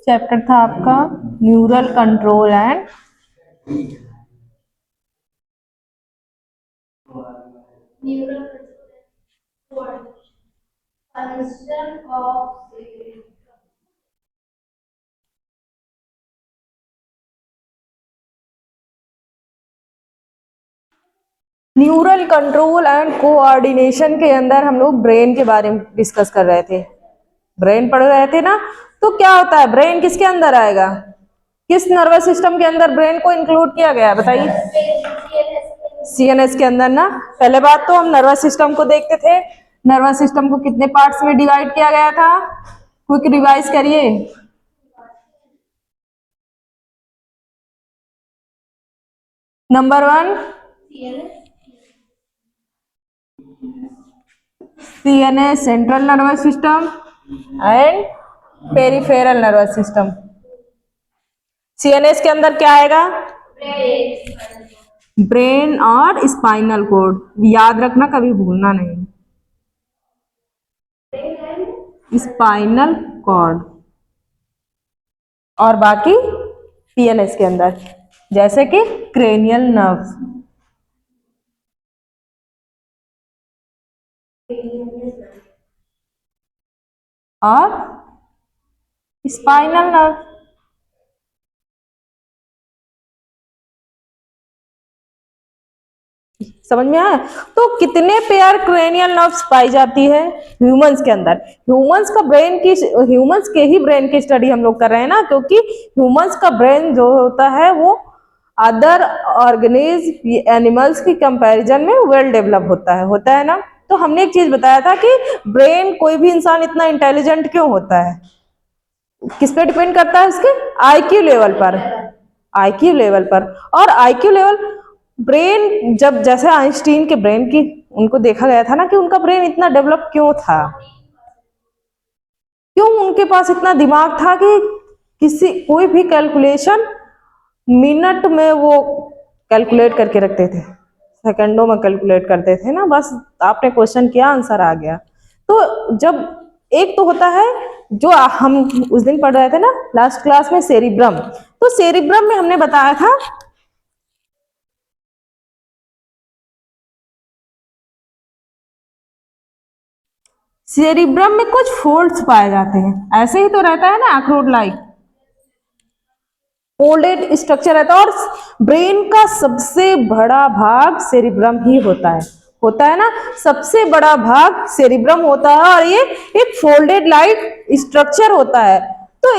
Chapter था आपका neural control and neural control and coordination के अंदर हम लोग ब्रेन के बारे में डिस्कस कर रहे थे। ब्रेन पढ़ रहे थे ना, तो क्या होता है ब्रेन किसके अंदर आएगा, किस नर्वस सिस्टम के अंदर ब्रेन को इंक्लूड किया गया है बताइए। सीएनएस के अंदर ना। पहले बात तो हम नर्वस सिस्टम को देखते थे। नर्वस सिस्टम को कितने पार्ट्स में डिवाइड किया गया था, क्विक रिवाइज करिए। Number 1 CNS central nervous system and peripheral nervous system. CNS के अंदर क्या आएगा, ब्रेन और स्पाइनल कोड। याद रखना, कभी भूलना नहीं, स्पाइनल कॉर्ड। और बाकी पीएनएस के अंदर जैसे कि क्रेनियल नर्व्स और स्पाइनल नर्व। समझ में आया। तो कितने पेयर क्रेनियल नर्व्स पाई जाती है ह्यूमंस के अंदर। ह्यूमंस का ब्रेन की, ह्यूमंस के ही ब्रेन की स्टडी हम लोग कर रहे हैं ना, क्योंकि ह्यूमंस का ब्रेन जो होता है वो अदर ऑर्गेनिज एनिमल्स की कंपैरिजन में वेल डेवलप होता है ना। तो हमने एक चीज बताया था कि ब्रेन, कोई भी इंसान इतना इंटेलिजेंट क्यों होता है, किस पे डिपेंड करता है, उसके आईक्यू लेवल पर। आईक्यू लेवल पर। और आईक्यू लेवल ब्रेन, जब जैसे आइंस्टीन के ब्रेन की उनको देखा गया था ना कि उनका ब्रेन इतना डेवलप क्यों था, क्यों उनके पास इतना दिमाग था कि किसी कोई भी कैलकुलेशन मिनट में वो कैलकुलेट करके रखते थे, सेकंडों में कैलकुलेट करते थे ना। बस आपने क्वेश्चन किया, आंसर आ गया। तो जब एक तो होता है जो हम उस दिन पढ़ रहे थे ना लास्ट क्लास में, सेरिब्रम। तो सेरिब्रम में हमने बताया था सेरिब्रम में कुछ फोल्ड्स पाए जाते हैं, ऐसे ही तो रहता है ना अखरोट लाइक फोल्डेड स्ट्रक्चर रहता है। और ब्रेन का सबसे बड़ा भाग सेरिब्रम ही होता है ना, सबसे बड़ा भाग सेरिब्रम होता है। और ये एक फोल्डेड लाइक स्ट्रक्चर होता है। तो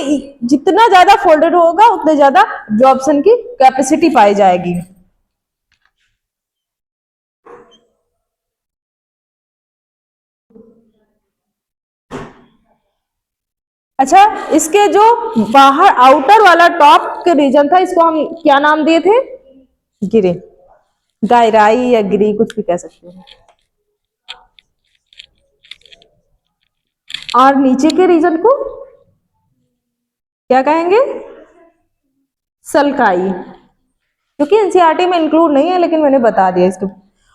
जितना ज्यादा फोल्डेड होगा उतने ज्यादा एब्जॉर्प्शन की कैपेसिटी पाई जाएगी। अच्छा, इसके जो बाहर आउटर वाला टॉप के रीजन था, इसको हम क्या नाम दिए थे, गिरे, गायराई या गिरी, कुछ भी कह सकते हैं। और नीचे के रीजन को क्या कहेंगे, सलकाई, क्योंकि एनसीईआरटी में इंक्लूड नहीं है, लेकिन मैंने बता दिया इसको।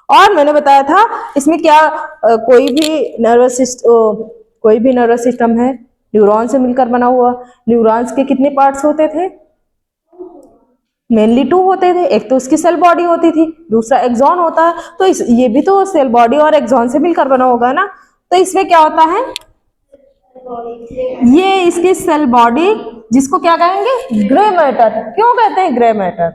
और मैंने बताया था इसमें क्या कोई भी नर्वस सिस्टम है न्यूरॉन से मिलकर बना हुआ। न्यूरॉन्स के कितने पार्ट्स होते थे, मेनली 2 होते थे। एक तो उसकी सेल बॉडी होती थी, दूसरा एक्सॉन होता है। तो ये भी तो सेल बॉडी और एक्सॉन से मिलकर बना होगा ना। तो इसमें क्या होता है, ये इसकी सेल बॉडी, जिसको क्या कहेंगे, ग्रे मैटर। क्यों कहते हैं ग्रे मैटर,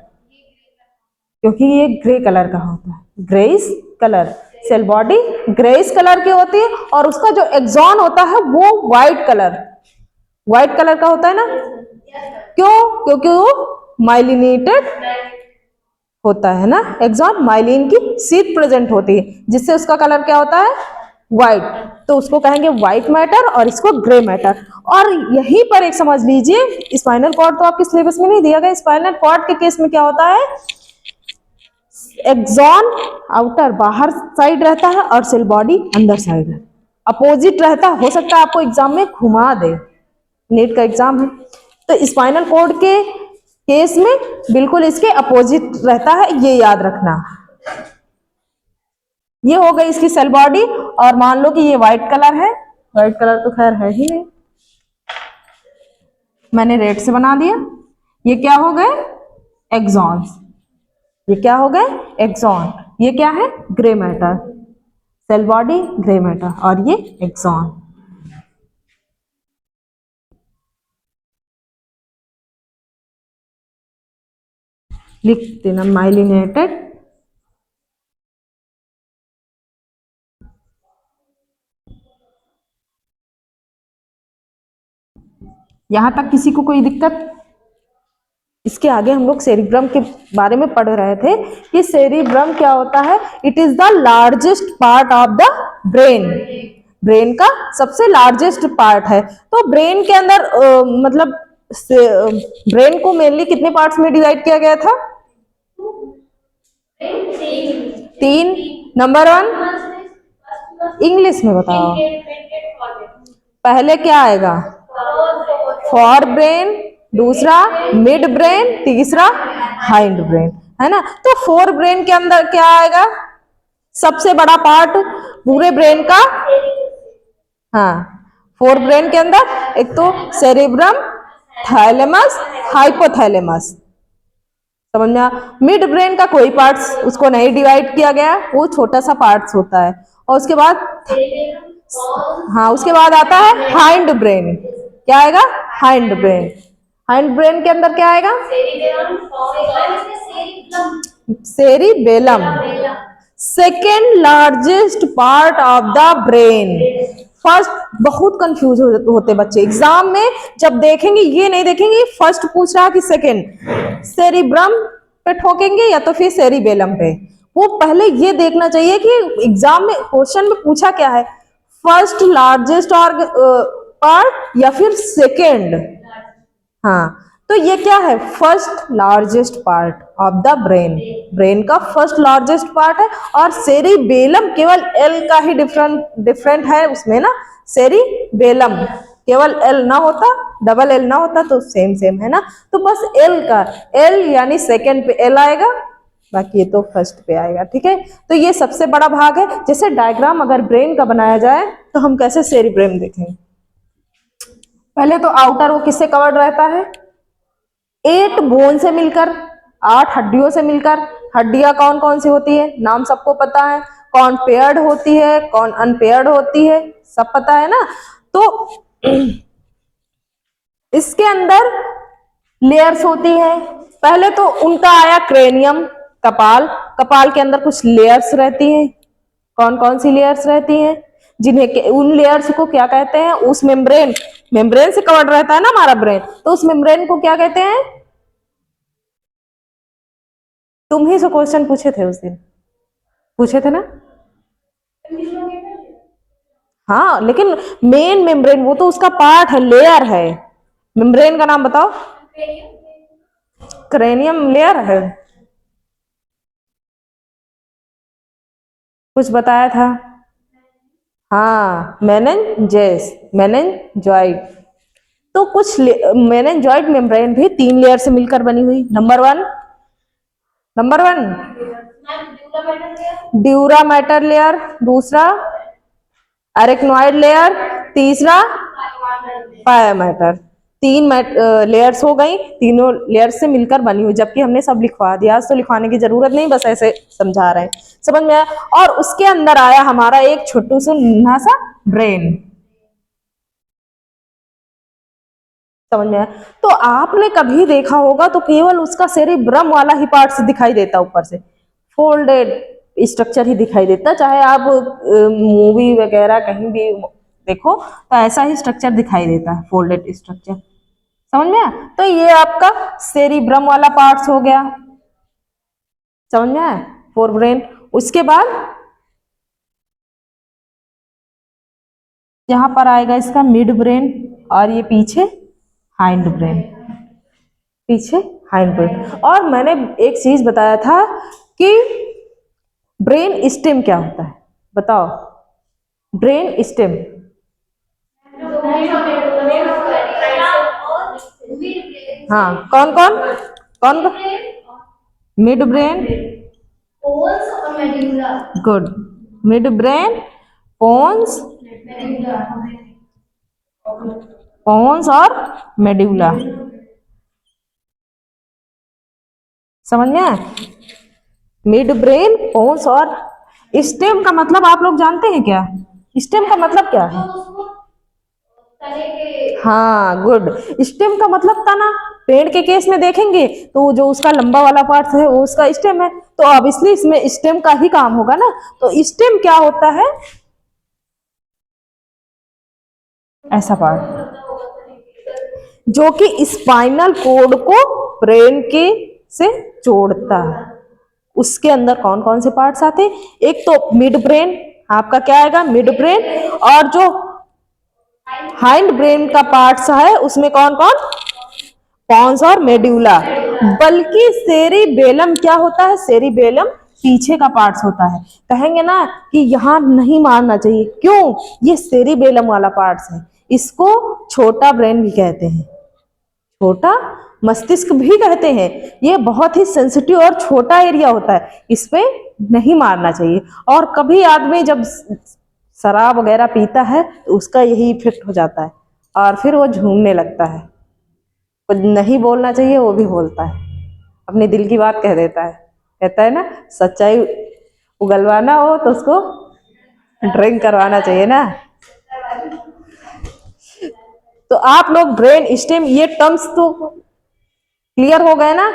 क्योंकि ये ग्रे कलर का होता है, greyish colour. Cell body greyish colour की होती है और उसका जो एक्सॉन होता है वो व्हाइट कलर का होता है ना। क्यों, क्योंकि वो माइलिनेटेड होता है ना। एक्सॉन माइलिन की सीट प्रेजेंट होती है, जिससे उसका कलर क्या होता है, व्हाइट। तो उसको कहेंगे व्हाइट मैटर और इसको ग्रे मैटर। और यहीं पर एक समझ लीजिए, स्पाइनल कॉर्ड तो आपके सिलेबस में नहीं दिया गया। स्पाइनल कॉर्ड के केस में क्या होता है, एक्सॉन आउटर बाहर साइड रहता है और सेल बॉडी अंदर साइड है, अपोजिट रहता है। हो सकता है आपको एग्जाम में घुमा दे, नीट का एग्जाम है। तो स्पाइनल कॉर्ड के केस में बिल्कुल इसके अपोजिट रहता है, ये याद रखना। ये हो गई इसकी सेल बॉडी। और मान लो कि ये व्हाइट कलर है, व्हाइट कलर तो खैर है ही नहीं। मैंने रेड से बना दिया। ये क्या हो गए? एक्सॉन्स। ये क्या हो गए? एक्सॉन। ये क्या है? Grey matter. Cell body, grey matter, और ये एक्सॉन। लिख देना माइलिनेटेड यहां तक किसी को कोई दिक्कत? इसके आगे हम लोग सेरिब्रम के बारे में पढ़ रहे थे कि सेरिब्रम क्या होता है। It is the largest part of the brain. Brain का सबसे लार्जेस्ट पार्ट है। तो ब्रेन के अंदर मतलब ब्रेन को मेनली कितने पार्ट्स में डिवाइड किया गया था? 3। नंबर 1 इंग्लिश में बताओ। पहले क्या आएगा? फॉर ब्रेन, दूसरा मिड ब्रेन, तीसरा हाइंड ब्रेन, है ना। तो फोर ब्रेन के अंदर क्या आएगा? सबसे बड़ा पार्ट पूरे ब्रेन का। हाँ, फोर ब्रेन के अंदर एक तो सेरिब्रम, थैलेमस, हाइपोथैलेमस, समझ में। मिड ब्रेन का कोई पार्ट्स उसको नहीं डिवाइड किया गया, वो छोटा सा पार्ट्स होता है। और उसके बाद हाँ, उसके बाद आता है हाइंड ब्रेन। क्या आएगा? Hind brain. हाइंड ब्रेन के अंदर क्या आएगा? Cerebellum, second largest part of the brain. First बहुत कंफ्यूज होते बच्चे एग्जाम में, जब देखेंगे ये नहीं देखेंगे फर्स्ट पूछ रहा कि सेकेंड सेरिब्रम पे ठोकेंगे या तो फिर सेरिबेलम पे। वो पहले ये देखना चाहिए कि एग्जाम में क्वेश्चन में पूछा क्या है, फर्स्ट लार्जेस्ट ऑर्ग पार्ट या फिर सेकेंड। हाँ, तो ये क्या है? First largest part of the brain. Brain का फर्स्ट लार्जेस्ट पार्ट है। और सेरिबेलम केवल एल का ही डिफरेंट है उसमें ना। सेरिबेलम केवल एल ना होता, डबल एल ना होता तो सेम सेम है ना। तो बस एल का, एल यानी सेकेंड पे एल आएगा, बाकी ये तो फर्स्ट पे आएगा। ठीक है, तो ये सबसे बड़ा भाग है। जैसे डायग्राम अगर ब्रेन का बनाया जाए तो हम कैसे सेरिब्रेम देखेंगे? पहले तो आउटर वो किससे कवर्ड रहता है? 8 बोन से मिलकर, 8 हड्डियों से मिलकर। हड्डियां कौन कौन सी होती है? नाम सबको पता है। कौन पेयर्ड होती है, कौन अनपेयर्ड होती है, सब पता है ना। तो इसके अंदर लेयर्स होती है। पहले तो उनका आया क्रेनियम, कपाल। कपाल के अंदर कुछ लेयर्स रहती हैं। कौन कौन सी लेयर्स रहती हैं? जिन्हें उन लेयर्स को क्या कहते हैं? उस मेम्ब्रेन, मेम्ब्रेन से कवर्ड रहता है ना हमारा ब्रेन, तो उस मेम्ब्रेन को क्या कहते हैं? तुम ही से क्वेश्चन पूछे थे उस दिन, पूछे थे ना। हाँ, लेकिन मेन मेम्ब्रेन वो तो उसका पार्ट है, लेयर है। मेम्ब्रेन का नाम बताओ। क्रेनियम लेयर है, कुछ बताया था। हाँ, मेनिनजेस, मेनिनजॉइड। तो कुछ मेनिनजॉइड मेम्ब्रेन भी 3 लेयर से मिलकर बनी हुई। नंबर 1 ड्यूरा मैटर लेयर, दूसरा एरिकनॉइड लेयर, तीसरा पायामैटर। 3 लेयर्स हो गई, तीनों लेयर्स से मिलकर बनी हुई। जबकि हमने सब लिखवा दिया, आज तो लिखवाने की जरूरत नहीं, बस ऐसे समझा रहे हैं, समझ में आया। और उसके अंदर आया हमारा एक छोटू सा नन्हा सा ब्रेन, समझ में आया। तो आपने कभी देखा होगा तो केवल उसका सेरिब्रम वाला ही पार्ट दिखाई देता, ऊपर से फोल्डेड स्ट्रक्चर ही दिखाई देता। चाहे आप मूवी वगैरह कहीं भी देखो तो ऐसा ही स्ट्रक्चर दिखाई देता है, फोल्डेड स्ट्रक्चर, समझ में आया। तो ये आपका सेरिब्रम वाला पार्ट्स हो गया, समझ में आया, फोर ब्रेन। उसके बाद यहां पर आएगा इसका मिड ब्रेन, और ये पीछे हाइंड ब्रेन, पीछे हाइंड ब्रेन। और मैंने एक चीज बताया था कि ब्रेन स्टेम क्या होता है, बताओ। ब्रेन स्टेम, हाँ, कौन कौन कौन? Mid brain, good, mid brain, pons pons और मेड्यूला। समझ में आया? मिड ब्रेन, पोन्स और स्टेम का मतलब आप लोग जानते हैं क्या? स्टेम का मतलब क्या है? हाँ, गुड। स्टेम का मतलब तना। पेड़ के केस में देखेंगे तो जो उसका लंबा वाला पार्ट है वो उसका स्टेम है, तो अब इसलिए इसमें स्टेम का ही काम होगा ना। तो स्टेम क्या होता है? ऐसा पार्ट जो कि स्पाइनल कोड को ब्रेन के से जोड़ता है। उसके अंदर कौन कौन से पार्ट्स आते हैं? एक तो मिड ब्रेन, आपका क्या आएगा? Mid brain. और जो हाइंड ब्रेन का पार्ट्स है उसमें कौन कौन? पॉन्स और मेड्यूला। बल्कि सेरिबेलम क्या होता है? सेरिबेलम पीछे का पार्ट्स होता है। कहेंगे ना कि यहां नहीं मारना चाहिए, क्यों? ये सेरिबेलम वाला पार्ट्स है, इसको छोटा ब्रेन भी कहते हैं, छोटा मस्तिष्क भी कहते हैं। ये बहुत ही सेंसिटिव और छोटा एरिया होता है, इस पे नहीं मारना चाहिए। और कभी आदमी जब शराब वगैरह पीता है तो उसका यही इफेक्ट हो जाता है और फिर वो झूमने लगता है। कुछ नहीं बोलना चाहिए वो भी बोलता है, अपने दिल की बात कह देता है। कहता है ना, सच्चाई उगलवाना हो तो उसको ड्रिंक करवाना चाहिए ना। तो आप लोग ब्रेन स्टेम ये टर्म्स तो क्लियर हो गए ना?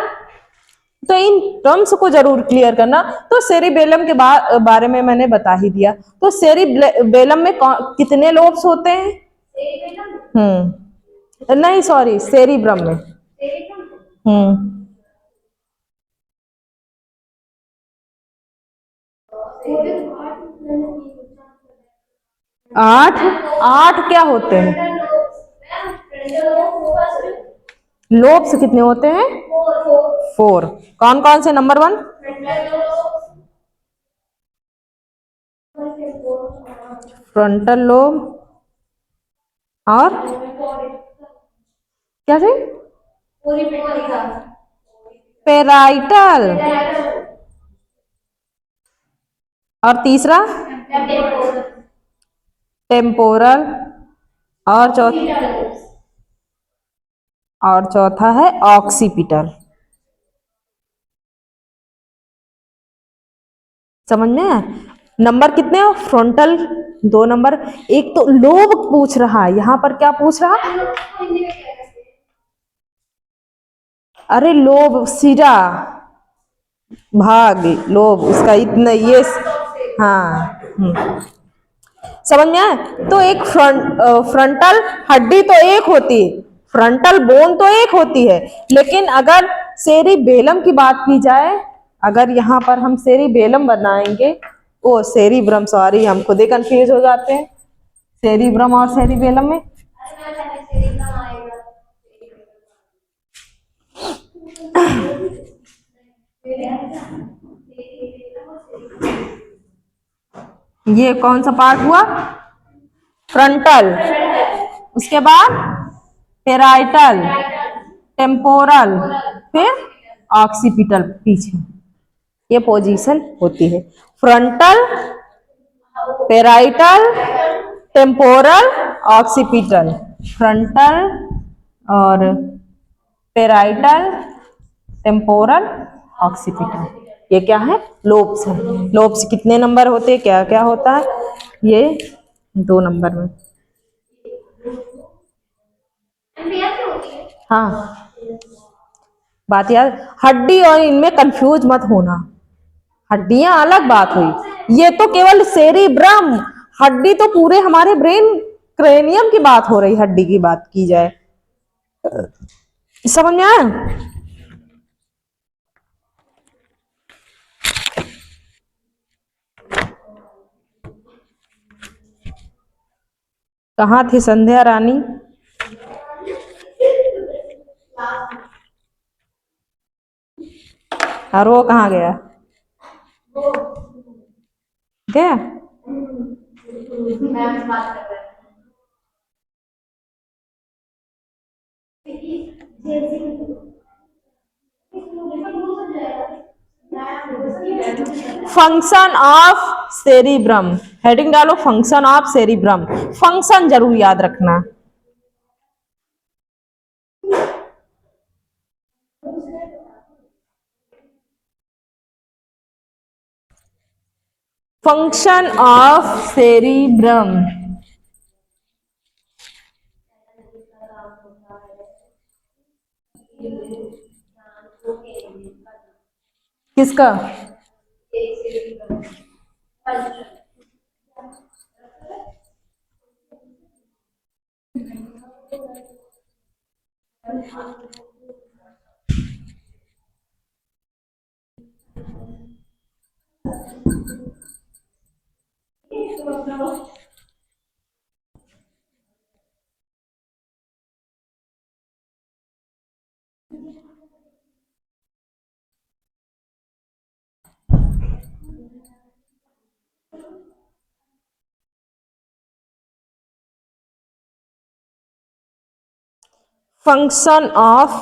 तो इन टर्म्स को जरूर क्लियर करना। तो सेरिबेलम के बारे में मैंने बता ही दिया। तो सेरिबेलम में कितने लोब्स होते हैं? नहीं सॉरी, सेरिब्रम में। 8। 8 क्या होते हैं? लोब्स कितने होते हैं? 4। कौन कौन से? नंबर 1 फ्रंटल लोब, और क्या थे? पेराइटल, और तीसरा टेम्पोरल, और चौथा है ऑक्सीपिटल। समझ में आया? नंबर कितने हो? Frontal 2 number. एक तो लोब पूछ रहा है, यहां पर क्या पूछ रहा? अरे लोब, सिरा, भाग, लोब उसका इतना ये। हाँ। समझ में आया? तो एक फ्रंटल हड्डी तो एक होती है, फ्रंटल बोन तो एक होती है, लेकिन अगर सेरिबेलम की बात की जाए, अगर यहाँ पर हम सेरिबेलम बनाएंगे, ओ सेरिब्रम, सॉरी हम खुद ही कंफ्यूज हो जाते हैं सेरिब्रम और सेरिबेलम में। ये कौन सा पार्ट हुआ? फ्रंटल, उसके बाद पेराइटल, टेम्पोरल, फिर ऑक्सीपिटल पीछे। ये पोजीशन होती है frontal, parietal, temporal, occipital. Frontal और पेराइटल, टेम्पोरल, ऑक्सीपिटल, ये क्या है? लोब्स है। लोब्स कितने नंबर होते हैं? क्या क्या होता है? ये 2 नंबर में। हाँ, बात यार, हड्डी और इनमें कंफ्यूज मत होना, हड्डियां अलग बात हुई, ये तो केवल सेरिब्रम। हड्डी तो पूरे हमारे ब्रेन क्रेनियम की बात हो रही, हड्डी की बात की जाए। समझ में आया? कहाँ थी संध्या रानी? और वो कहाँ गया? गया? फंक्शन ऑफ सेरिब्रम, हेडिंग डालो फंक्शन ऑफ सेरिब्रम। फंक्शन जरूर याद रखना। Function of cerebrum. किसका? Function of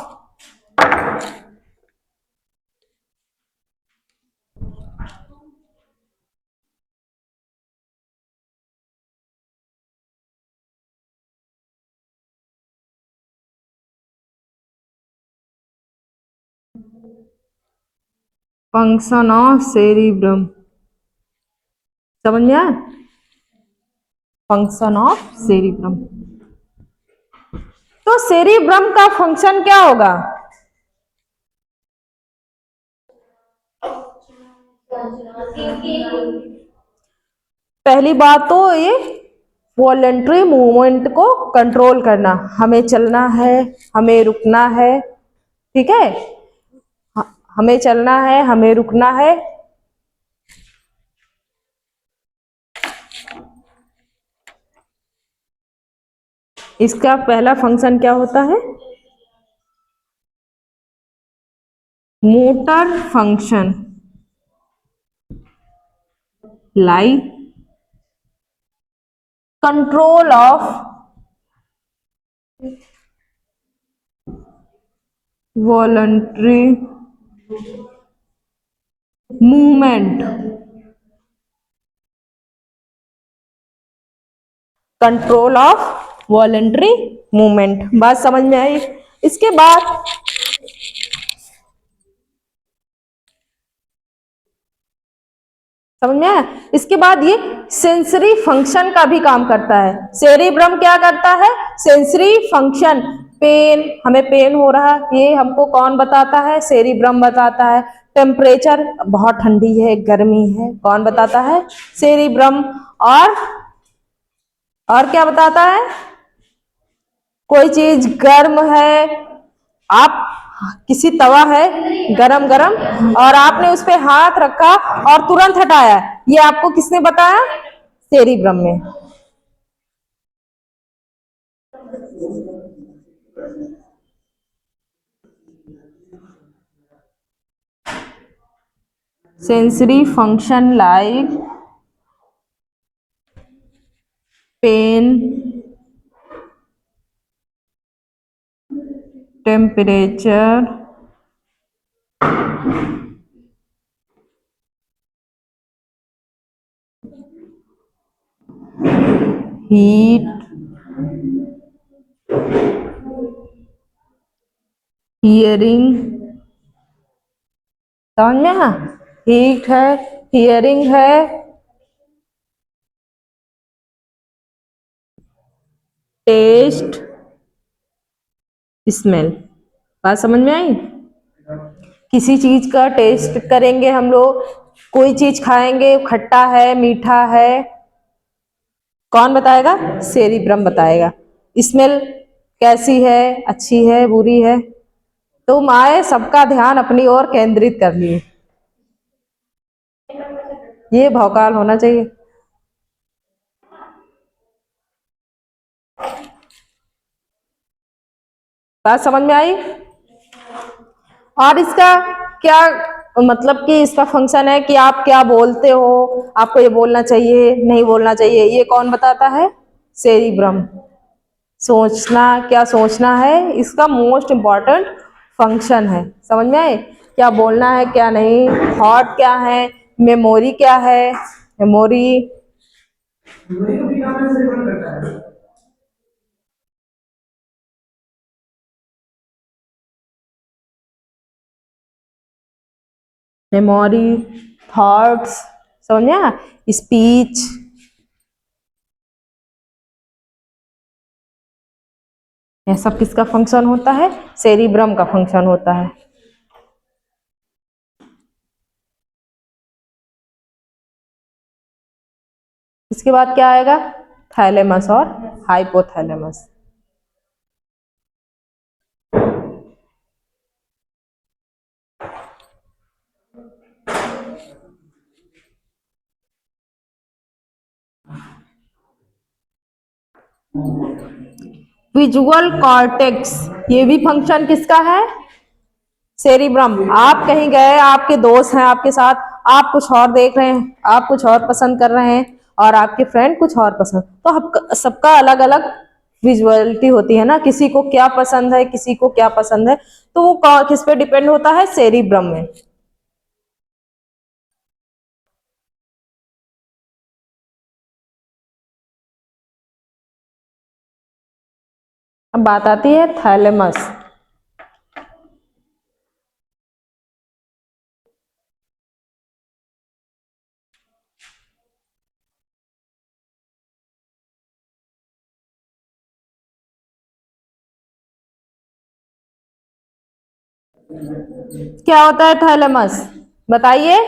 function of cerebrum. समझ में आया? Function of cerebrum. तो सेरिब्रम का फंक्शन क्या होगा? पहली बात तो ये वॉलेंट्री मूवमेंट को कंट्रोल करना, हमें चलना है, हमें रुकना है, ठीक है, हमें चलना है, हमें रुकना है। इसका पहला फंक्शन क्या होता है? Motor function like control of voluntary movement, control of voluntary movement. बात समझ में आई? इसके बाद समझ में आया? इसके बाद ये सेंसरी फंक्शन का भी काम करता है। सेरिब्रम क्या करता है? Sensory function. पेन, हमें पेन हो रहा है, ये हमको कौन बताता है? सेरिब्रम बताता है। टेम्परेचर, बहुत ठंडी है, गर्मी है, कौन बताता है? सेरिब्रम। और क्या बताता है? कोई चीज गर्म है, आप किसी तवा है गरम गरम और आपने उस पे हाथ रखा और तुरंत हटाया, ये आपको किसने बताया? सेरिब्रम में। Sensory function like pain, temperature, heat, hearing. समझ में? हाँ, हीट है, हियरिंग है, टेस्ट, स्मेल। बात समझ में आई? किसी चीज का टेस्ट करेंगे हम लोग, कोई चीज खाएंगे, खट्टा है, मीठा है, कौन बताएगा? सेरिब्रम बताएगा। स्मेल कैसी है, अच्छी है, बुरी है। तुम आए सबका ध्यान अपनी ओर केंद्रित कर लिए, ये भौकाल होना चाहिए। बात समझ में आई? और इसका क्या मतलब कि इसका फंक्शन है कि आप क्या बोलते हो, आपको ये बोलना चाहिए, नहीं बोलना चाहिए, ये कौन बताता है? सेरिब्रम। सोचना, क्या सोचना है, इसका मोस्ट इम्पॉर्टेंट फंक्शन है। समझ में आए? क्या बोलना है, क्या नहीं, थॉट क्या है, मेमोरी क्या है, मेमोरी। मेमोरी, थॉट्स, समझ में आया? स्पीच, यह सब किसका फंक्शन होता है? सेरिब्रम का फंक्शन होता है। इसके बाद क्या आएगा? थैलेमस और हाइपोथैलेमस। विजुअल कॉर्टेक्स, ये भी फंक्शन किसका है? सेरिब्रम। आप कहीं गए, आपके दोस्त हैं आपके साथ, आप कुछ और देख रहे हैं, आप कुछ और पसंद कर रहे हैं और आपके फ्रेंड कुछ और पसंद, तो सबका अलग अलग विजुअलिटी होती है ना, किसी को क्या पसंद है, किसी को क्या पसंद है, तो वो किस पे डिपेंड होता है? सेरिब्रम में। अब बात आती है थैलेमस। क्या होता है थैलेमस? बताइए।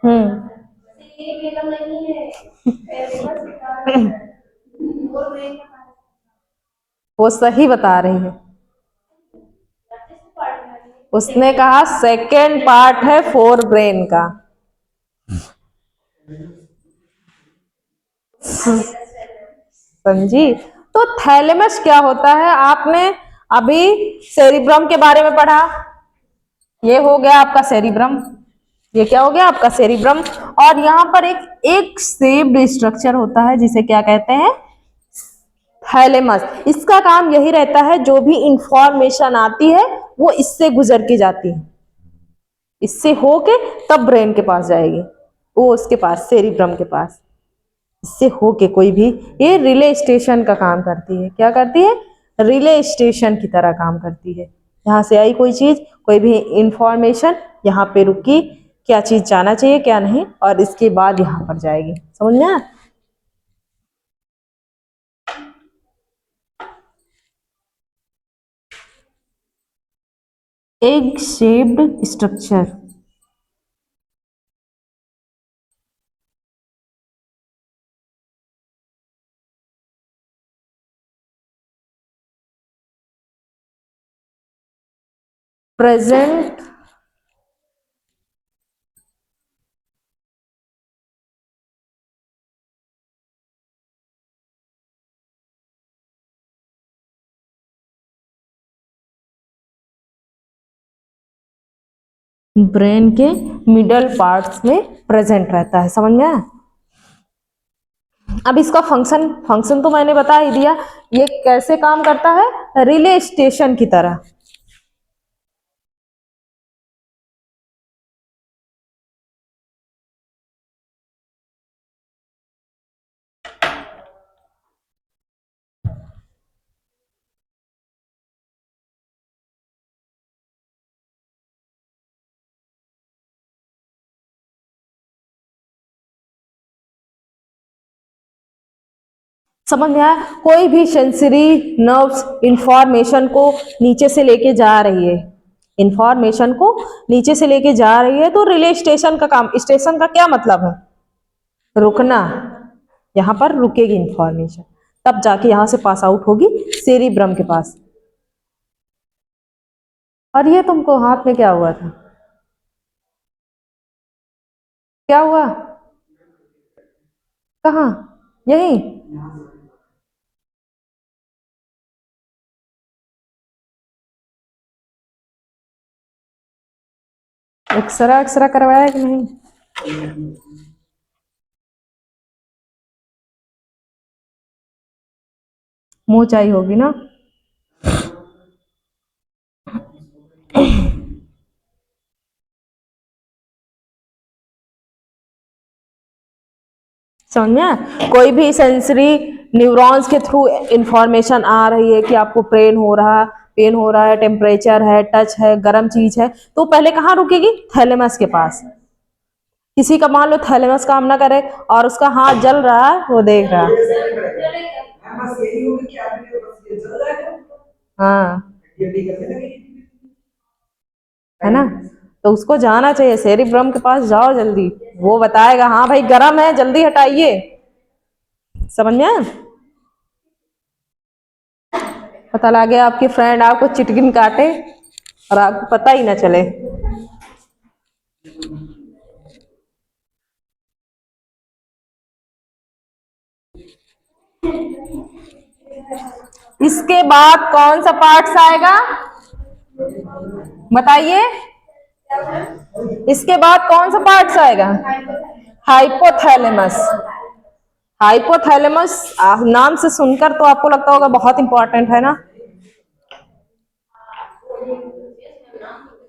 हम्म, वो सही बता रही है। उसने कहा सेकेंड पार्ट है फोर ब्रेन का। समझी? तो थैलेमस क्या होता है? आपने अभी सेरिब्रम के बारे में पढ़ा, ये हो गया आपका सेरिब्रम, ये क्या हो गया आपका सेरिब्रम। और यहाँ पर एक शेप्ड स्ट्रक्चर होता है जिसे क्या कहते हैं? थैलेमस। इसका काम यही रहता है, जो भी इंफॉर्मेशन आती है वो इससे गुजर के जाती है, इससे होके तब ब्रेन के पास जाएगी, वो उसके पास सेरिब्रम के पास, इससे होके कोई भी, ये रिले स्टेशन का काम करती है। क्या करती है? रिले स्टेशन की तरह काम करती है। यहाँ से आई कोई चीज, कोई भी इंफॉर्मेशन, यहाँ पे रुकी, क्या चीज जाना चाहिए क्या नहीं, और इसके बाद यहाँ पर जाएगी। समझ में आया? Egg shaped structure, present brain के मिडल पार्ट्स में प्रेजेंट रहता है। समझ में आया? अब इसका फंक्शन फंक्शन तो मैंने बता ही दिया, ये कैसे काम करता है? रिले स्टेशन की तरह। समझ में आया? कोई भी सेंसरी नर्व्स इंफॉर्मेशन को नीचे से लेके जा रही है, इंफॉर्मेशन को नीचे से लेके जा रही है, तो रिले स्टेशन का काम, स्टेशन का क्या मतलब है? रुकना। यहाँ पर रुकेगी इंफॉर्मेशन, तब जाके यहाँ से पास आउट होगी सेरिब्रम के पास। और ये तुमको हाथ में क्या हुआ था? क्या हुआ? कहाँ? यही? एक्सरा एक्सरा करवाया कि नहीं? मुंह चाहिए होगी ना? समझ में आया? कोई भी सेंसरी न्यूरॉन्स के थ्रू इंफॉर्मेशन आ रही है कि आपको पेन हो रहा है, टेम्परेचर है, टच है, गर्म चीज है, तो पहले कहाँ रुकेगी? थैलेमस के पास। किसी का मान लो थैलेमस काम ना करे और उसका हाथ जल रहा है, वो देख रहा हाँ, है ना? तो उसको जाना चाहिए, सेरिब्रम के पास जाओ जल्दी, वो बताएगा हाँ भाई गर्म है, जल्दी हटाइए। समझ में आया? पता लग गया आपकी फ्रेंड आपको चिटकिन काटे और आपको पता ही ना चले। इसके बाद कौन सा पार्ट्स आएगा बताइए? इसके बाद कौन सा पार्ट्स आएगा? हाइपोथैलेमस। हाइपोथैलेमस नाम से सुनकर तो आपको लगता होगा बहुत इंपॉर्टेंट है ना।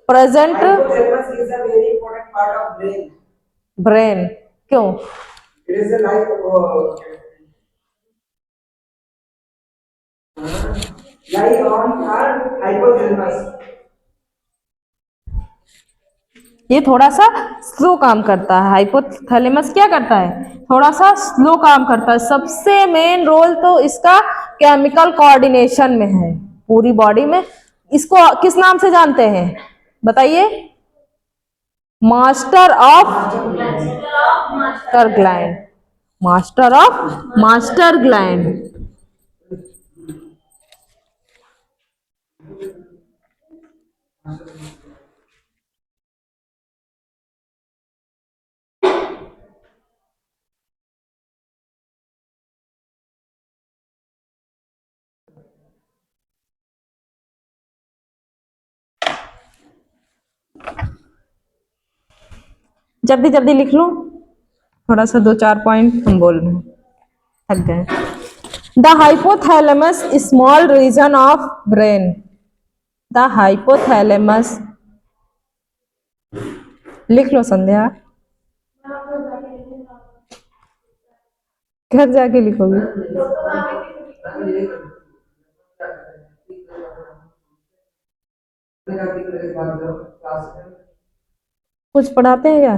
प्रेजेंट ब्रेन क्यों? ये थोड़ा सा स्लो काम करता है। हाइपोथैलेमस क्या करता है? थोड़ा सा स्लो काम करता है। सबसे मेन रोल तो इसका केमिकल कोऑर्डिनेशन में है पूरी बॉडी में। इसको किस नाम से जानते हैं बताइए? Master of master gland. Master of master gland. जल्दी जल्दी लिख लो, थोड़ा सा 2-4 पॉइंट हम बोल रहे हैं, थक गए। The hypothalamus small region of brain. The hypothalamus, लिख लो संध्या, घर जाके लिखोगे। कुछ पढ़ाते हैं क्या?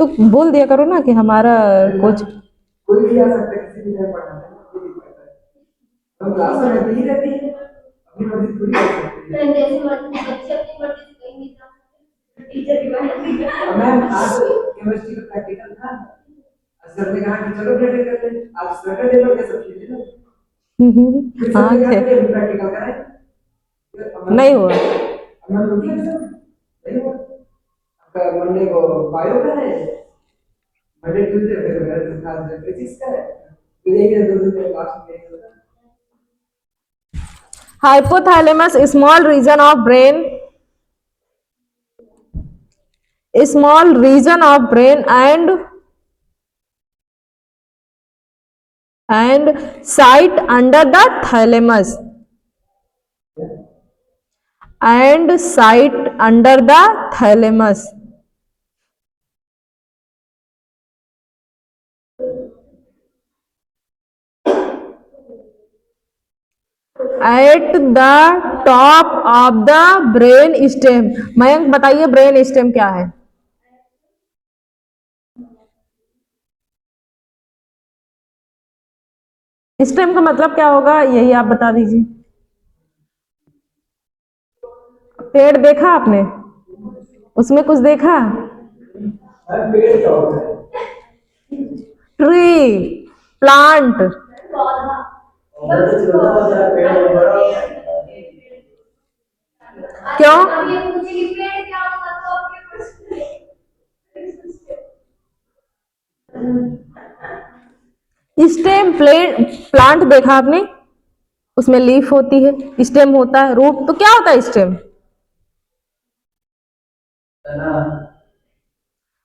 तो बोल दिया करो ना कि हमारा कुछ कोई भी आ सकता है, किसी भी टाइम पढ़ाना है, हम क्लास में रहती ही रहती है, अपनी मर्जी थोड़ी कर सकते हैं। जैसे मर्जी बच्चे अपनी मर्जी से कहीं नहीं जा सकते, टीचर की बात। मैम आज केमिस्ट्री का प्रैक्टिकल था, सर ने कहा कि चलो प्रैक्टिकल करते हैं, आज सैटरडे को ये सब चीजें ना, हाँ प्रैक्टिकल करें, नहीं हुआ। मैम रुकिए नहीं हुआ, मंडे को बायो का है, मंडे ट्यूसडे फिर क्लास फिजिक्स का है, फिर एक या दो दिन क्लास में hypothalamus small region of brain, small region of brain and site under the thalamus, and site under the thalamus. At the top of the brain stem. Mayank बताइए ब्रेन स्टेम क्या है? स्टेम का मतलब क्या होगा यही आप बता दीजिए। पेड़ देखा आपने? उसमें कुछ देखा? Tree, plant. क्यों? स्टेम प्लांट देखा आपने? उसमें लीफ होती है, स्टेम होता है, रूट, तो क्या होता है स्टेम?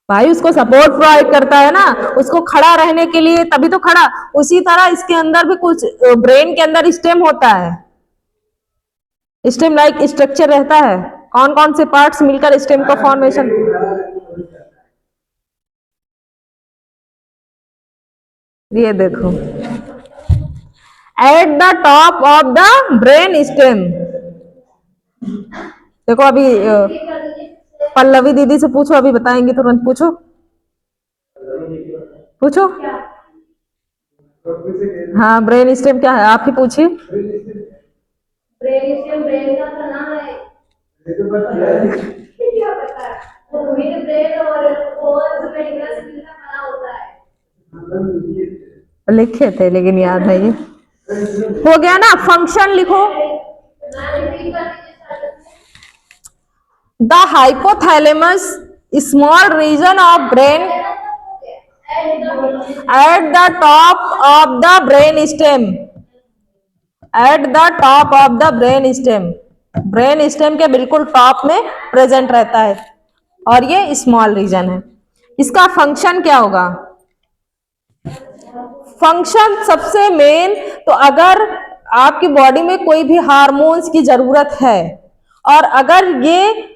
भाई उसको सपोर्ट प्रोवाइड करता है ना, उसको खड़ा रहने के लिए, तभी तो खड़ा। उसी तरह इसके अंदर भी कुछ ब्रेन के अंदर स्टेम होता है, स्टेम लाइक स्ट्रक्चर रहता है। कौन कौन से पार्ट्स मिलकर स्टेम का फॉर्मेशन ये देखो, eight the top of the brain stem. देखो अभी पल्लवी दीदी से पूछो, अभी बताएंगे तुरंत। पूछो पूछो। हाँ, ब्रेन स्टेम क्या है, आप ही पूछिए। ब्रेन स्टेम ब्रेन का तना है। ये तो बस क्या पता है, वो मिड ब्रेन और मेडिकल स्किल का तना होता है। लिखे थे लेकिन याद है। ये हो गया ना, फंक्शन लिखो। The hypothalamus small region of brain at the top of the brain stem. At the top of the brain stem, brain stem के बिल्कुल टॉप में प्रेजेंट रहता है, और ये स्मॉल रीजन है। इसका फंक्शन क्या होगा? फंक्शन सबसे मेन, तो अगर आपकी बॉडी में कोई भी हार्मोन्स की जरूरत है, और अगर ये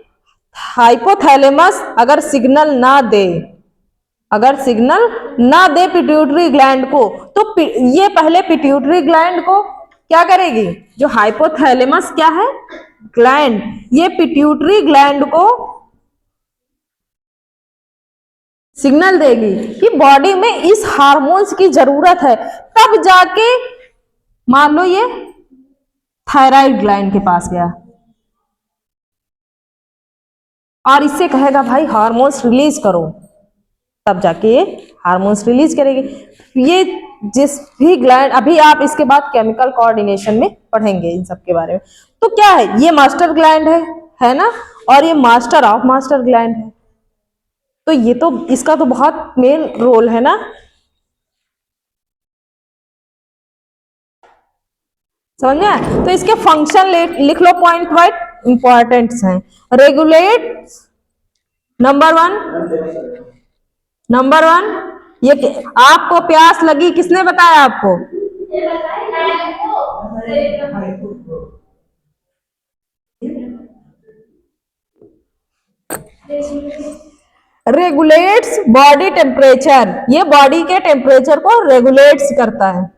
हाइपोथैलेमस अगर सिग्नल ना दे, अगर सिग्नल ना दे पिट्यूटरी ग्लैंड को, तो ये पहले पिट्यूटरी ग्लैंड को क्या करेगी? जो हाइपोथैलेमस क्या है? ग्लैंड। ये पिट्यूटरी ग्लैंड को सिग्नल देगी कि बॉडी में इस हार्मोन्स की जरूरत है, तब जाके मान लो ये थायराइड ग्लैंड के पास गया और इससे कहेगा भाई हार्मोन्स रिलीज करो, तब जाके ये हार्मोन्स रिलीज करेगी। ये जिस भी ग्लैंड, अभी आप इसके बाद केमिकल कोऑर्डिनेशन में पढ़ेंगे इन सब के बारे में। तो क्या है? ये मास्टर ग्लैंड है ना, और ये मास्टर ऑफ मास्टर ग्लैंड है। तो ये तो इसका तो बहुत मेन रोल है ना, समझ में? तो इसके फंक्शन लिख लो, पॉइंट वाइज इंपॉर्टेंट हैं। रेगुलेट, नंबर वन, ये आपको प्यास लगी, किसने बताया आपको? रेगुलेट्स बॉडी टेम्परेचर, ये बॉडी के टेम्परेचर को रेगुलेट्स करता है।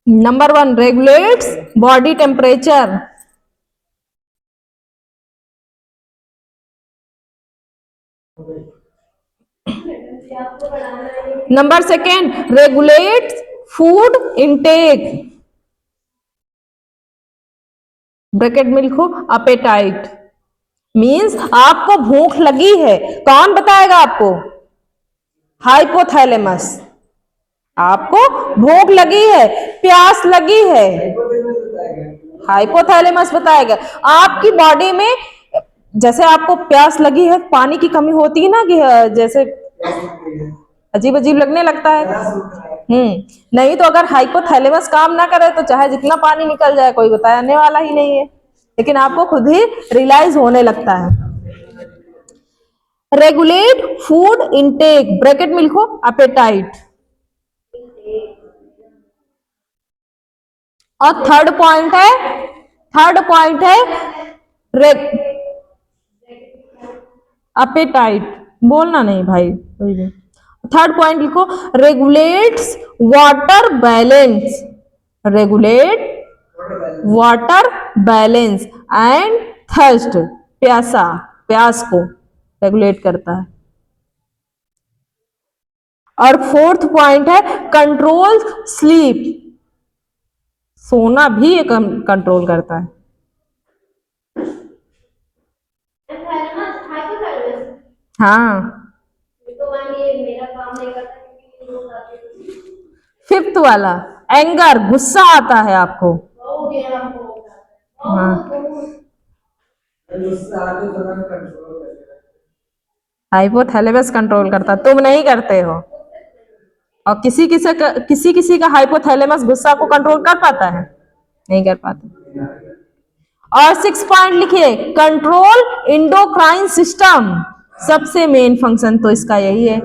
Number one, regulates body temperature. Number second, regulates food intake, bracket में लिखो अपेटाइट। मीन्स आपको भूख लगी है, कौन बताएगा आपको? हाइपोथैलेमस। आपको भूख लगी है, प्यास लगी है, हाइपोथैलेमस बताएगा। आपकी बॉडी में जैसे आपको प्यास लगी है, पानी की कमी होती है ना, कि जैसे अजीब अजीब लगने लगता है। नहीं तो अगर हाइपोथैलेमस काम ना करे तो चाहे जितना पानी निकल जाए कोई बताने वाला ही नहीं है, लेकिन आपको खुद ही रियलाइज होने लगता है। रेगुलेट फूड इनटेक, ब्रैकेट में लिखो अपेटाइट। और थर्ड पॉइंट है अपेटाइट, बोलना नहीं भाई। थर्ड पॉइंट लिखो, regulates water balance, regulate water balance and thirst, प्यास को रेगुलेट करता है। और फोर्थ पॉइंट है कंट्रोल स्लीप, सोना भी ये कंट्रोल करता है। हाँ, फिफ्थ वाला एंगर, गुस्सा आता है आपको। हाँ, हाइपोथैलेमस कंट्रोल करता, तुम नहीं करते हो। और किसी किसी का हाइपोथैलेमस गुस्सा को कंट्रोल कर पाता है? नहीं कर पाता। और 6 पॉइंट लिखिए, कंट्रोल इंडोक्राइन सिस्टम, सबसे मेन फंक्शन तो इसका यही है,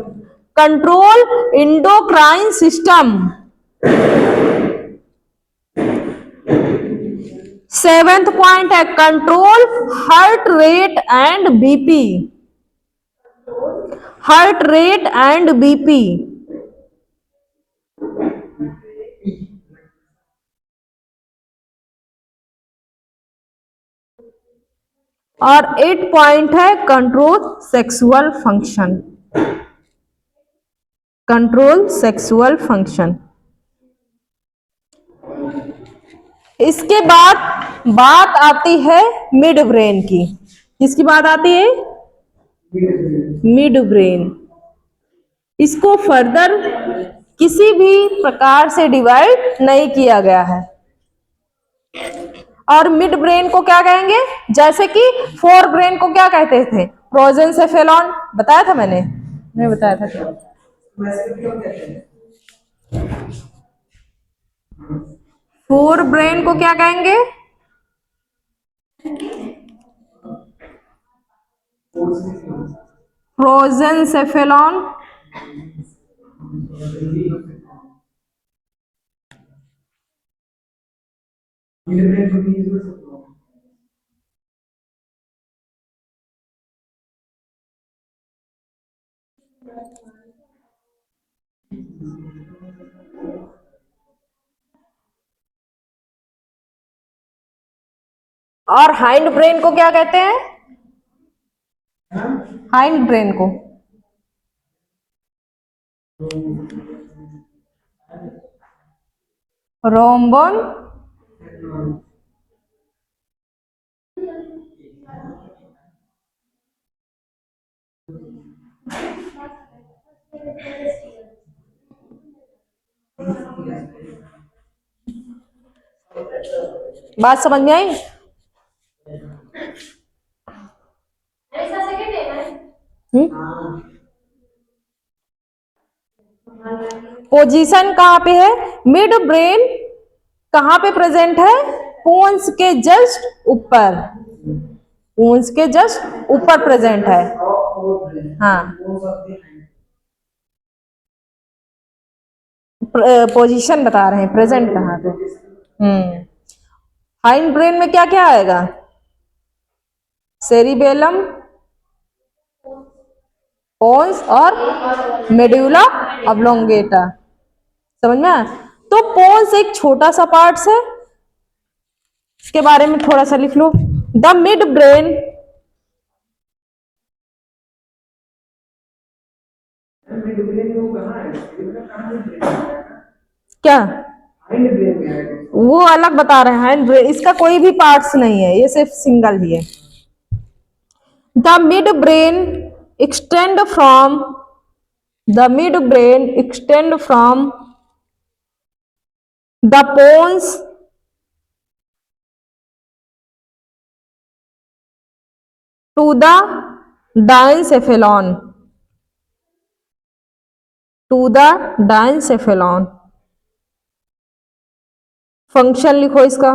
control endocrine system. 7th point है control heart rate and BP, heart rate and BP. और 8 पॉइंट है control sexual function. Control sexual function. इसके बाद बात आती है मिड ब्रेन की। किसकी बात आती है? Mid brain. इसको फर्दर किसी भी प्रकार से डिवाइड नहीं किया गया है। और मिड ब्रेन को क्या कहेंगे? जैसे कि फोर ब्रेन को क्या कहते थे? प्रोजेंसेफेलॉन। बताया था मैंने? नहीं बताया था क्या? फोर ब्रेन को क्या कहेंगे? प्रोजेंसेफेलॉन। और हाइंड ब्रेन को क्या कहते हैं? हाइंड ब्रेन को रोम्बन। बात समझ में आई? ऐसा सेकंड है ना? पोजीशन कहाँ पे है? मिड ब्रेन कहाँ पे प्रेजेंट है? पोन्स के जस्ट ऊपर। पोन्स के जस्ट ऊपर प्रेजेंट है। हाँ, पोजीशन बता रहे हैं, प्रेजेंट कहाँ पे। हाइंड ब्रेन में क्या क्या आएगा? सेरिबेलम, पोन्स और मेडुला ऑब्लोंगेटा। समझ में आया? तो पोन्स एक छोटा सा पार्ट है, इसके बारे में थोड़ा सा लिख लो। द मिड ब्रेन क्या? वो अलग बता रहे हैं। हाइंड ब्रेन इसका कोई भी पार्ट्स नहीं है, ये सिर्फ सिंगल ही है। The mid brain extend from the mid brain extend from the pons to the diencephalon. To the diencephalon. Function लिखो इसका।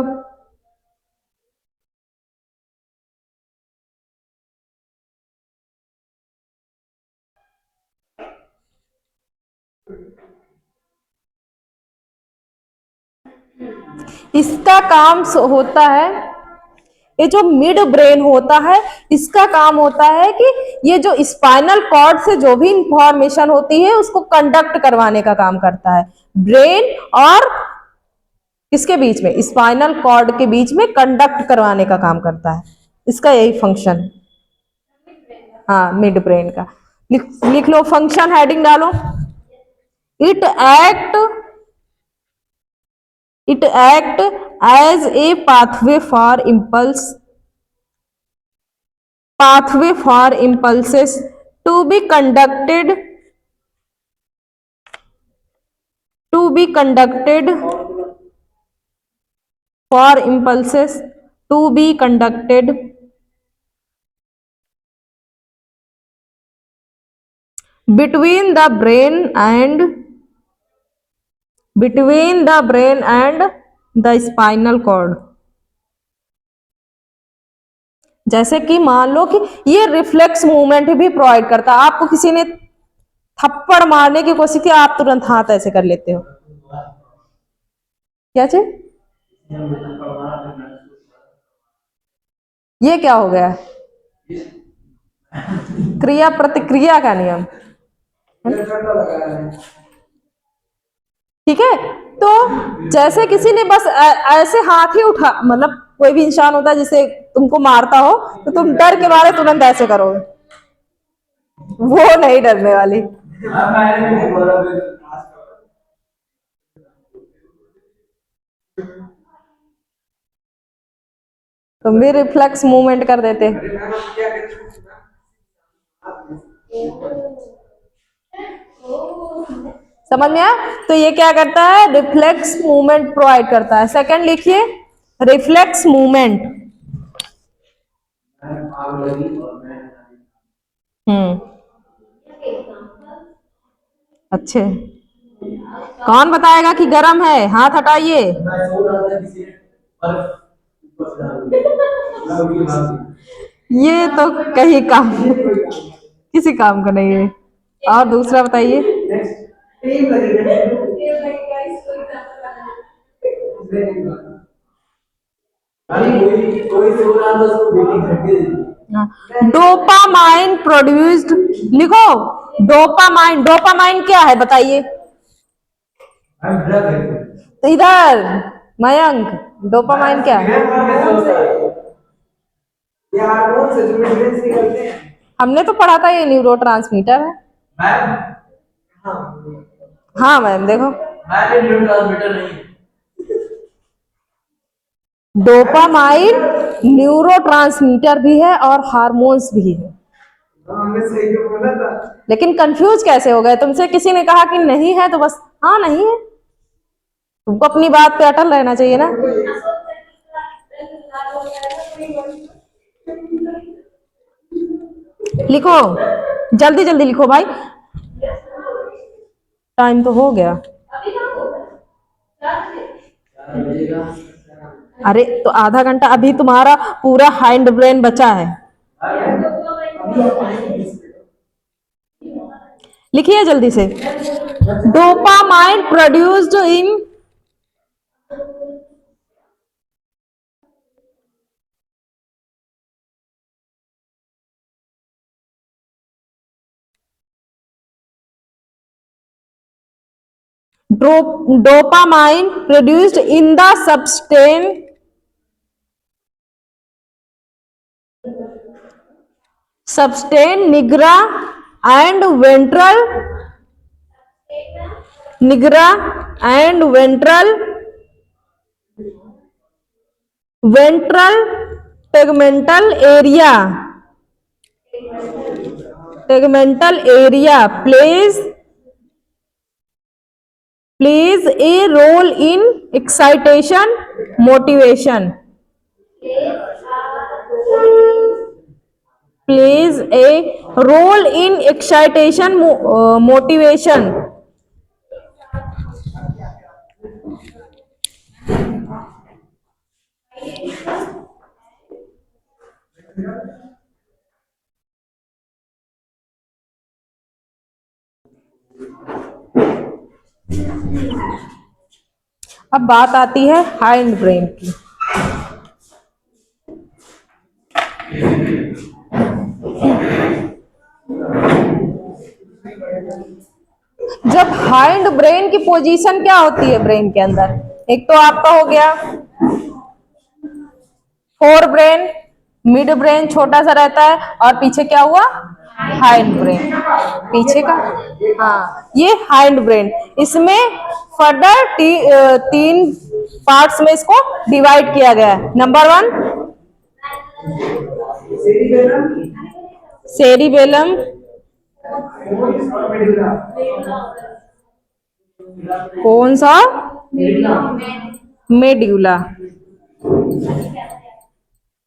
इसका काम होता है, ये जो मिड ब्रेन होता है इसका काम होता है कि ये जो स्पाइनल कॉर्ड से जो भी इंफॉर्मेशन होती है उसको कंडक्ट करवाने का काम करता है। ब्रेन और किसके बीच में? स्पाइनल कॉर्ड के बीच में कंडक्ट करवाने का काम करता है। इसका यही फंक्शन है। हाँ, मिड ब्रेन का लिख लो। फंक्शन हेडिंग डालो। It act as a pathway for impulses to be conducted for impulses to be conducted between the brain and the spinal cord। जैसे कि मान लो कि ये रिफ्लेक्स मूवमेंट भी प्रोवाइड करता है। आपको किसी ने थप्पड़ मारने की कोशिश की, आप तुरंत हाथ ऐसे कर लेते हो। क्या चीज? ये क्या हो गया? क्रिया प्रतिक्रिया का नियम। ठीक है। तो जैसे किसी ने बस ऐसे हाथ ही उठा, मतलब कोई भी इंसान होता है जिसे तुमको मारता हो तो तुम डर के मारे तुरंत ऐसे करोगे, वो नहीं डरने वाली। तुम भी रिफ्लेक्स मूवमेंट कर देते। समझ में आया? तो ये क्या करता है, रिफ्लेक्स मूवमेंट प्रोवाइड करता है। सेकंड लिखिए, रिफ्लेक्स मूवमेंट। अच्छे, कौन बताएगा कि गर्म है? हाथ हटाइए। ये तो कहीं काम, किसी काम का नहीं है। और दूसरा बताइए। डोपामाइन प्रोड्यूस्ड, लिखो डोपामाइन। डोपामाइन क्या है बताइए? तो इधर मयंक, डोपामाइन क्या है? हमने तो पढ़ा था ये न्यूरोट्रांसमीटर है। हाँ मैम देखो, डोपामाइन न्यूरोट्रांसमीटर भी है और हार्मोन्स भी है। लेकिन कंफ्यूज कैसे हो गए? तुमसे किसी ने कहा कि नहीं है तो बस हाँ नहीं है। तुमको अपनी बात पे अटल रहना चाहिए ना। लिखो, जल्दी जल्दी लिखो भाई, टाइम तो हो गया। अरे तो आधा घंटा, अभी तुम्हारा पूरा हाइंड ब्रेन बचा है। लिखिए जल्दी से, dopamine produced in, dopamine produced in the substance nigra and ventral tegmental area plays a role in excitation motivation, plays a role in excitation motivation. अब बात आती है हाइंड ब्रेन की। जब हाइंड ब्रेन की पोजीशन क्या होती है ब्रेन के अंदर? एक तो आपका हो गया फोर ब्रेन, मिड ब्रेन छोटा सा रहता है, और पीछे क्या हुआ, हाइंड ब्रेन, पीछे का। हाँ, ये हाइंड ब्रेन। इसमें फर्दर तीन पार्ट्स में इसको डिवाइड किया गया है। नंबर 1 सेरिबेलम, कौन सा? मेड्यूला।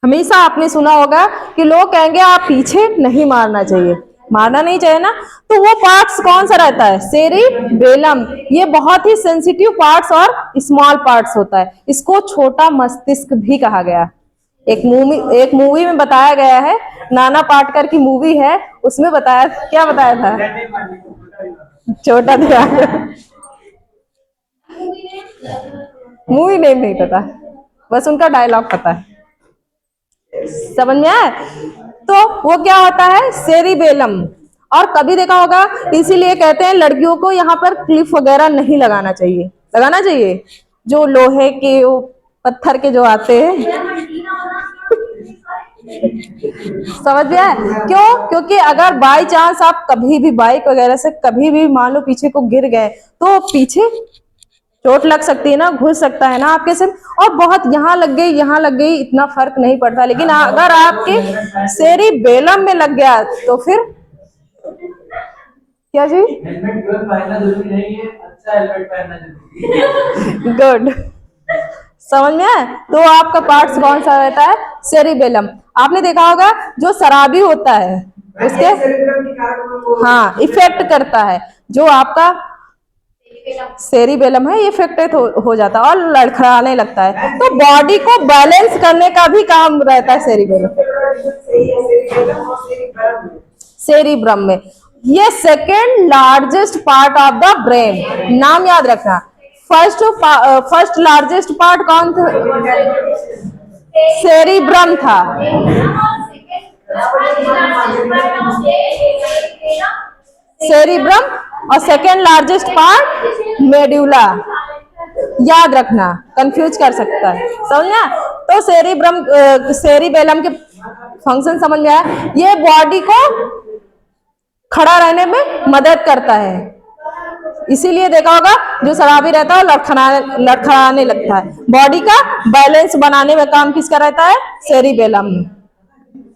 हमेशा आपने सुना होगा कि लोग कहेंगे आप पीछे नहीं मारना चाहिए, मारना नहीं चाहिए ना। तो वो पार्ट्स कौन सा रहता है? सेरिबेलम। ये बहुत ही सेंसिटिव पार्ट्स और स्मॉल पार्ट्स होता है। इसको छोटा मस्तिष्क भी कहा गया। एक मूवी में बताया गया है, नाना पाटेकर की मूवी है, उसमें बताया, क्या बताया था? छोटा दिमाग। मूवी नेम नहीं पता, बस उनका डायलॉग पता है। समझ में आया? तो वो क्या होता है, सेरिबेलम। और कभी देखा होगा, इसीलिए कहते हैं लड़कियों को यहाँ पर क्लिप वगैरह नहीं लगाना चाहिए। लगाना चाहिए जो लोहे के, पत्थर के जो आते हैं, समझ में आया? क्यों? क्योंकि अगर बाई चांस आप कभी भी बाइक वगैरह से कभी भी मान लो पीछे को गिर गए तो पीछे चोट लग सकती है ना, घुस सकता है ना आपके सिर, और बहुत यहाँ लग गई यहाँ लग गई इतना फर्क नहीं पड़ता, लेकिन अगर आपके सेरिबेलम में लग गया तो फिर क्या जी? हेलमेट केवल पहनना जरूरी नहीं है, अच्छा हेलमेट पहनना जरूरी है। गुड, समझ में आया? तो आपका पार्ट्स कौन सा रहता है? सेरिबेलम। आपने देखा होगा जो शराबी होता है उसके, हाँ, इफेक्ट करता है, जो आपका सेरिबेलम है ये इफेक्टेड हो जाता है और लड़खड़ाने लगता है, तो बॉडी को बैलेंस करने का भी काम रहता है सेरिबेलम, सेरिब्रम में। ये second largest part of the brain, नाम याद रखना। फर्स्ट लार्जेस्ट पार्ट कौन था? सेरिब्रम था। सेरिब्रम और सेकेंड लार्जेस्ट पार्ट मेड्यूला, याद रखना, कंफ्यूज कर सकता है, समझना? तो सेरिबेलम के फंक्शन समझ में आया? ये बॉडी को खड़ा रहने में मदद करता है, इसीलिए देखा होगा जो शराबी रहता है लड़खड़ाने लगता है। बॉडी का बैलेंस बनाने में काम किसका रहता है? सेरिबेलम में।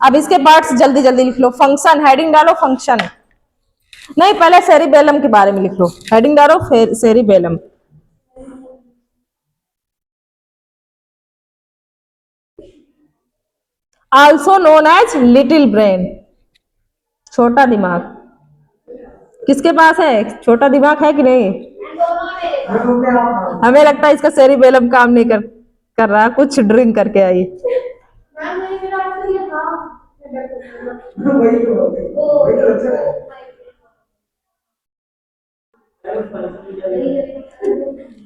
अब इसके पार्ट्स जल्दी जल्दी लिख लो, फंक्शन हेडिंग डालो, फंक्शन नहीं, पहले सेरिबेलम के बारे में लिख लो, हेडिंग डालो cerebellum. Also known as little brain, छोटा दिमाग। किसके पास है? छोटा दिमाग है कि नहीं? हमें लगता है इसका सेरिबेलम काम नहीं कर रहा, कुछ ड्रिंक करके आई।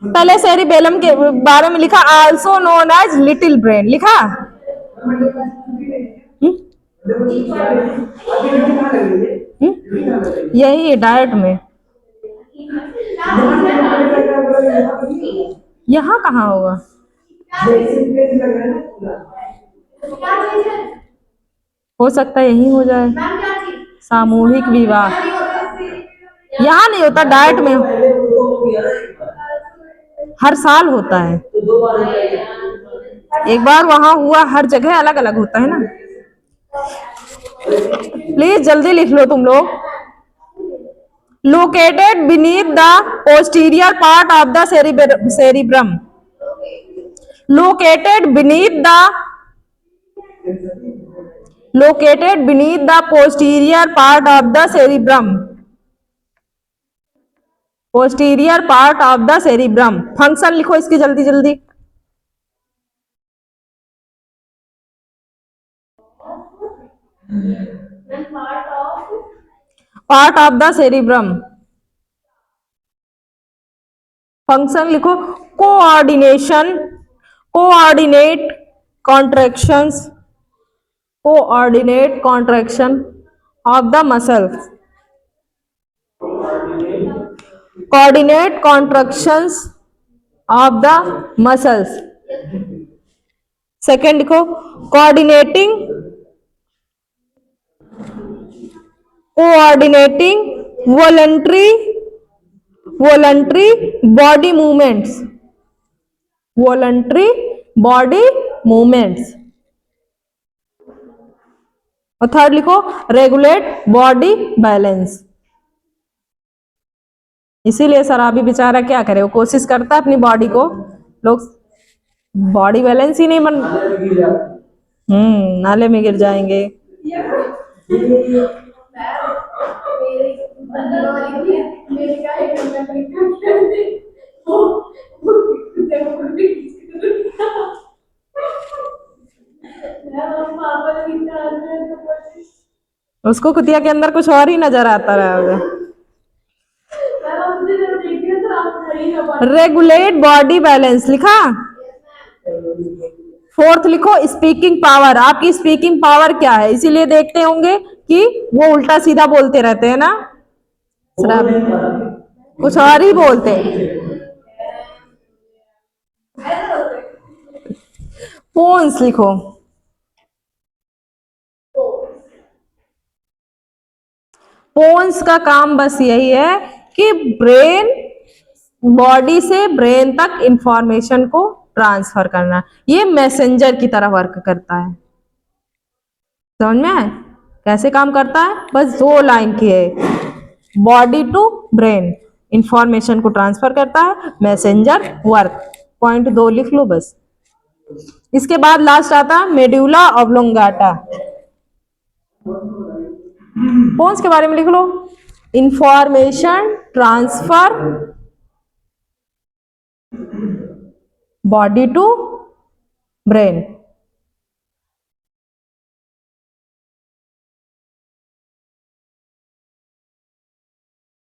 पहले सेरिबेलम के बारे में लिखा, also known as little brain लिखा। यही है डाइट में, यहाँ कहाँ होगा? हो सकता है यही हो जाए, सामूहिक विवाह। यहाँ नहीं होता, डाइट में हर साल होता है, एक बार वहां हुआ, हर जगह अलग अलग होता है ना। प्लीज जल्दी लिख लो तुम लोग। Located beneath the posterior part of the cerebrum, located beneath the posterior part of the cerebrum, posterior part of the cerebrum। Function लिखो इसकी जल्दी जल्दी। Part of the cerebrum, function लिखो coordination, coordinate contractions, coordinate contraction of the muscles, coordinate contractions of the muscles. Second लिखो coordinating voluntary body movements, voluntary body movements. और third लिखो regulate body balance. इसीलिए शराबी बेचारा क्या करे, वो कोशिश करता है अपनी बॉडी को, लोग बॉडी बैलेंस ही नहीं बन, नाले में गिर जाएंगे। उसको कुतिया के अंदर कुछ और ही नजर आता रहा होगा। रेगुलेट बॉडी बैलेंस लिखा। फोर्थ लिखो स्पीकिंग पावर, आपकी स्पीकिंग पावर क्या है, इसीलिए देखते होंगे कि वो उल्टा सीधा बोलते रहते हैं ना, कुछ और ही बोलते हैं। पोन्स लिखो, पोन्स का काम बस यही है कि ब्रेन, बॉडी से ब्रेन तक इंफॉर्मेशन को ट्रांसफर करना। ये मैसेंजर की तरह वर्क करता है। समझ में आए कैसे काम करता है? बस 2 लाइन की है। बॉडी टू ब्रेन इंफॉर्मेशन को ट्रांसफर करता है, मैसेंजर वर्क। पॉइंट 2 लिख लो बस। इसके बाद लास्ट आता मेडुला ऑब्लोंगाटा। पोन्स के बारे में लिख लो। Information transfer body to brain.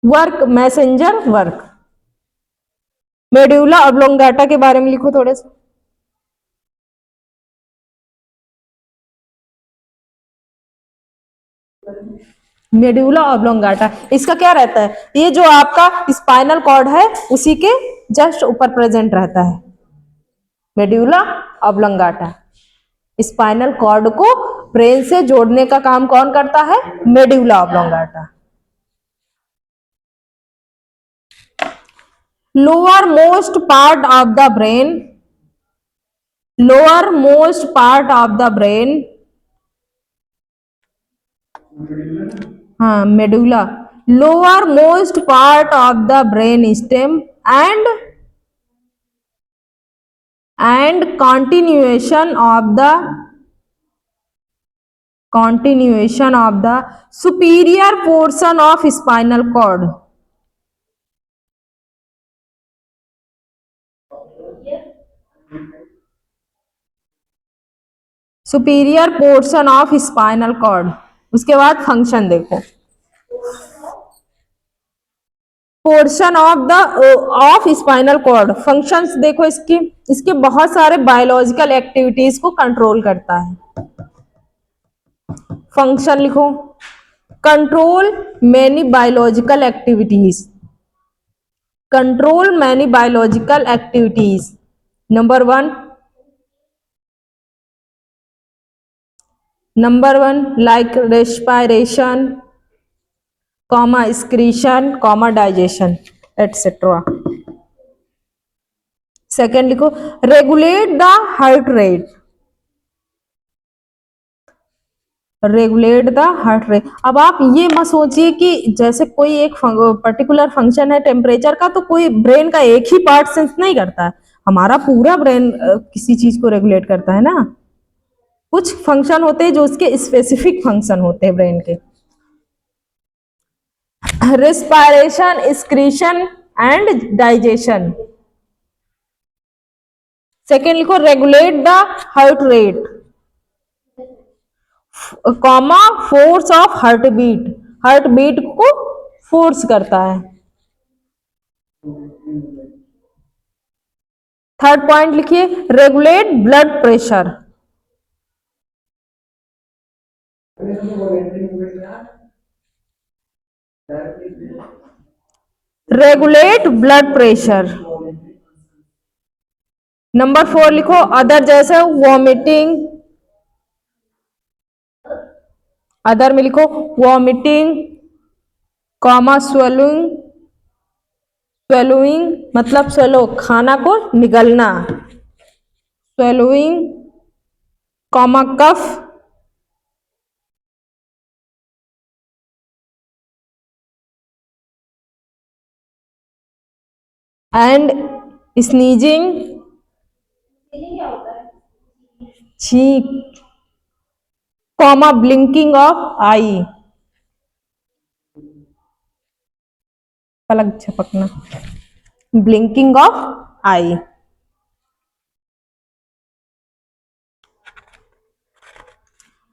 Work messenger work. Medulla oblongata के बारे में लिखो थोड़े से। मेडुला ऑब्लोंगाटा इसका क्या रहता है? ये जो आपका स्पाइनल कॉर्ड है उसी के जस्ट ऊपर प्रेजेंट रहता है मेडुला ऑब्लोंगाटा। स्पाइनल कॉर्ड को ब्रेन से जोड़ने का काम कौन करता है? Medulla oblongata. Lowermost part of the brain, lowermost part of the brain, हाँ medulla, lowermost part of the brain stem and continuation of the superior portion of spinal cord, superior portion of spinal cord. उसके बाद function देखो, portion of spinal cord. Functions देखो इसकी, इसके बहुत सारे biological activities को कंट्रोल करता है। फंक्शन लिखो, control many biological activities, control many biological activities. Number one like respiration, comma excretion, comma digestion etcetera. Second लिखो, regulate the heart rate, regulate the heart rate. अब आप ये मत सोचिए कि जैसे कोई एक पर्टिकुलर फंक्शन है टेम्परेचर का तो कोई ब्रेन का एक ही पार्ट सेंस नहीं करता है। हमारा पूरा ब्रेन किसी चीज को रेगुलेट करता है ना। कुछ फंक्शन होते हैं जो उसके स्पेसिफिक फंक्शन होते हैं ब्रेन के। Respiration, excretion and digestion. Second लिखो, regulate the heart rate, comma force of heart beat, heart beat को फोर्स करता है। थर्ड पॉइंट लिखिए, regulate blood pressure, regulate blood pressure. Number 4 लिखो, अदर जैसे वॉमिटिंग, अदर में लिखो वॉमिटिंग, कॉमा स्वेलुइंग, स्वेलुइंग मतलब स्वेलो खाना को निगलना, swallowing, comma cough, and sneezing, छींक, कॉमा ब्लिंकिंग ऑफ आई, पलक झपकना, ब्लिंकिंग ऑफ आई।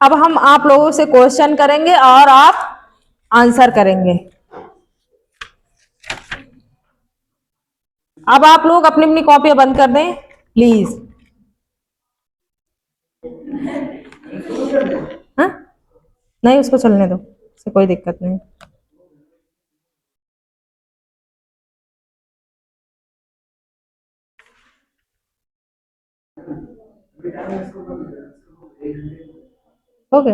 अब हम आप लोगों से क्वेश्चन करेंगे और आप आंसर करेंगे। अब आप लोग अपनी अपनी कॉपियां बंद कर दें प्लीज। हाँ नहीं, उसको चलने दो, उससे कोई दिक्कत नहीं। ओके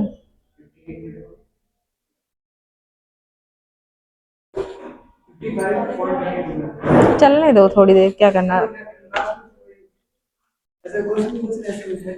चलने दो थोड़ी देर, क्या करना। ऐसे कुछ ऐसे